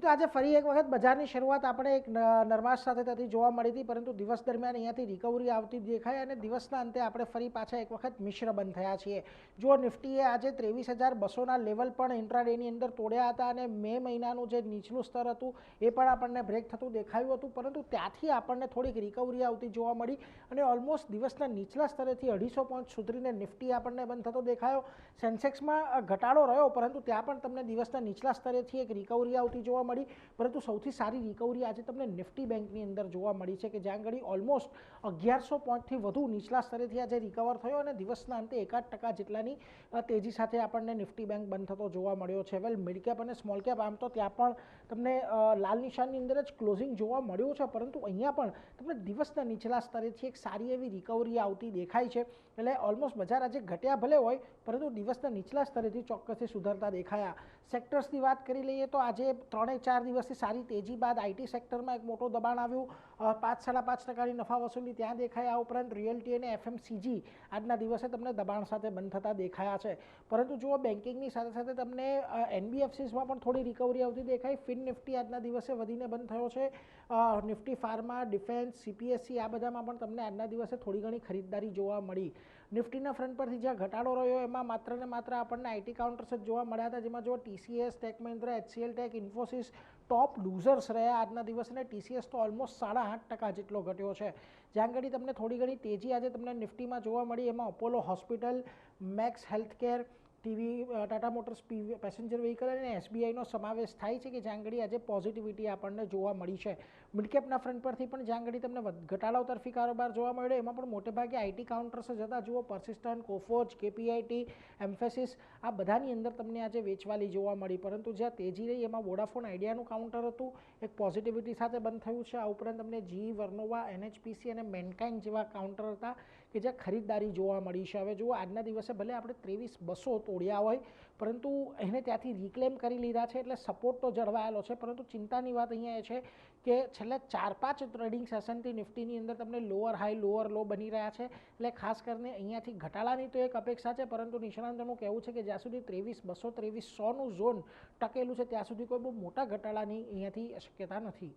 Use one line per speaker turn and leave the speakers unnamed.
તો આજે ફરી એક વખત બજારની શરૂઆત આપણે એક નરમાશ સાથે થતી જોવા મળી હતી, પરંતુ દિવસ દરમિયાન અહીંયાથી રિકવરી આવતી દેખાય અને દિવસના અંતે આપણે ફરી પાછા એક વખત મિશ્ર બંધ થયા છીએ. જો નિફ્ટીએ આજે 23,200ના લેવલ પણ ઇન્ટ્રાડેની અંદર તોડ્યા હતા અને મે મહિનાનું જે નીચલું સ્તર હતું એ પણ આપણને બ્રેક થતું દેખાયું હતું, પરંતુ ત્યાંથી આપણને થોડીક રિકવરી આવતી જોવા મળી અને ઓલમોસ્ટ દિવસના નીચલા સ્તરેથી 250 પોઈન્ટ સુધરીને નિફ્ટી આપણને બંધ થતો દેખાયો. સેન્સેક્સમાં ઘટાડો રહ્યો, પરંતુ ત્યાં પણ તમને દિવસના નીચલા સ્તરેથી એક રિકવરી આવતી જોવા મળી, પરંતુ સૌથી સારી રિકવરી આજે તમને નિફ્ટી બેંકની અંદર જોવા મળી છે કે જ્યાં આગળ ઓલમોસ્ટ 1100 પોઈન્ટથી વધુ નીચલા સ્તરેથી આજે રિકવર થયો અને દિવસના અંતે 1% જેટલાની તેજી સાથે આપણને નિફ્ટી બેંક બંધ થતો જોવા મળ્યો છે. વેલ, મિડ કેપ અને સ્મોલ કેપ આમ તો ત્યાં પણ તમને લાલ નિશાનની અંદર જ ક્લોઝિંગ જોવા મળ્યું છે, પરંતુ અહીંયા પણ તમને દિવસના નીચલા સ્તરેથી એક સારી એવી રિકવરી આવતી દેખાય છે. એટલે ઓલમોસ્ટ બજાર આજે ઘટ્યા ભલે હોય, પરંતુ દિવસના નીચલા સ્તરેથી ચોક્કસથી સુધરતા દેખાયા. સેક્ટર્સની વાત કરી લઈએ તો આજે 3-4 દિવસથી સારી તેજી બાદ આઈટી સેક્ટરમાં એક મોટો દબાણ આવ્યું, 5-5.5%ની નફા વસૂલી ત્યાં દેખાય. આ ઉપરાંત રિયલ્ટી અને એફએમસીજી આજના દિવસે તમને દબાણ સાથે બંધ થતા દેખાયા છે. પરંતુ જુઓ, બેન્કિંગની સાથે સાથે તમને એનબીએફસીસમાં પણ થોડી રિકવરી આવતી દેખાય. ફિન નિફ્ટી આજના દિવસે વધીને બંધ થયો છે. નિફ્ટી ફાર્મા, ડિફેન્સ, સીપીએસસી આ બધામાં પણ તમને આજના દિવસે થોડી ઘણી ખરીદદારી જોવા મળી. નિફ્ટીના ફ્રન્ટ પરથી જ્યાં ઘટાડો રહ્યો એમાં માત્ર ને માત્ર આપણને આઈટી કાઉન્ટર્સ જ જોવા મળ્યા હતા, જેમાં જો TCS, Tech Mahindra, HCL Tech, Infosys top losers રહ્યા આજના દિવસે અને ટીસીએસ તો ઓલમોસ્ટ 8.5% જેટલો ઘટ્યો છે. જ્યાં આગળ તમને થોડી ઘણી તેજી આજે તમને નિફ્ટીમાં જોવા મળી, એમાં Apollo hospital, Max Healthcare, Tata Motors passenger vehicle અને એસબીઆઈનો સમાવેશ થાય છે કે જ્યાં આગળ આજે પોઝિટિવિટી આપણને જોવા મળી છે. મિડકેપના ફ્રન્ટ પરથી પણ જ્યાં આગળ તમને ઘટાડાઓ તરફી કારોબાર જોવા મળ્યો, એમાં પણ મોટેભાગે આઈટી કાઉન્ટર્સ જ હતા. જુઓ, પર્સિસ્ટન્ટ, કોફોર્જ, કેપીઆઈટી, એમ્ફેસિસ આ બધાની અંદર તમને આજે વેચવાલી જોવા મળી, પરંતુ જ્યાં તેજી રહી એમાં વોડાફોન આઈડિયાનું કાઉન્ટર હતું, એક પોઝિટિવિટી સાથે બંધ થયું છે. આ ઉપરાંત તમને જી, વર્નોવા, એનએચપીસી અને મેનકાઇન જેવા કાઉન્ટર હતા કે જ્યાં ખરીદદારી જોવા મળી છે. હવે જુઓ, આજના દિવસે ભલે આપણે 23,200 તોડ્યા હોય, પરંતુ એને ત્યાંથી રિક્લેમ કરી લીધા છે, એટલે સપોર્ટ તો જળવાયેલો છે. પરંતુ ચિંતાની વાત અહીંયા એ છે કે છેલ્લા 4-5 ટ્રેડિંગ સેશનથી નિફ્ટીની અંદર તમને લોઅર હાઈ લોઅર લો બની રહ્યા છે, એટલે ખાસ કરીને અહીંયાથી ઘટાડાની તો એક અપેક્ષા છે, પરંતુ નિષ્ણાંતોનું કહેવું છે કે જ્યાં સુધી 23,200 23,100નું ઝોન ટકેલું છે ત્યાં સુધી કોઈ બહુ મોટા ઘટાડાની અહીંયાથી શક્યતા નથી.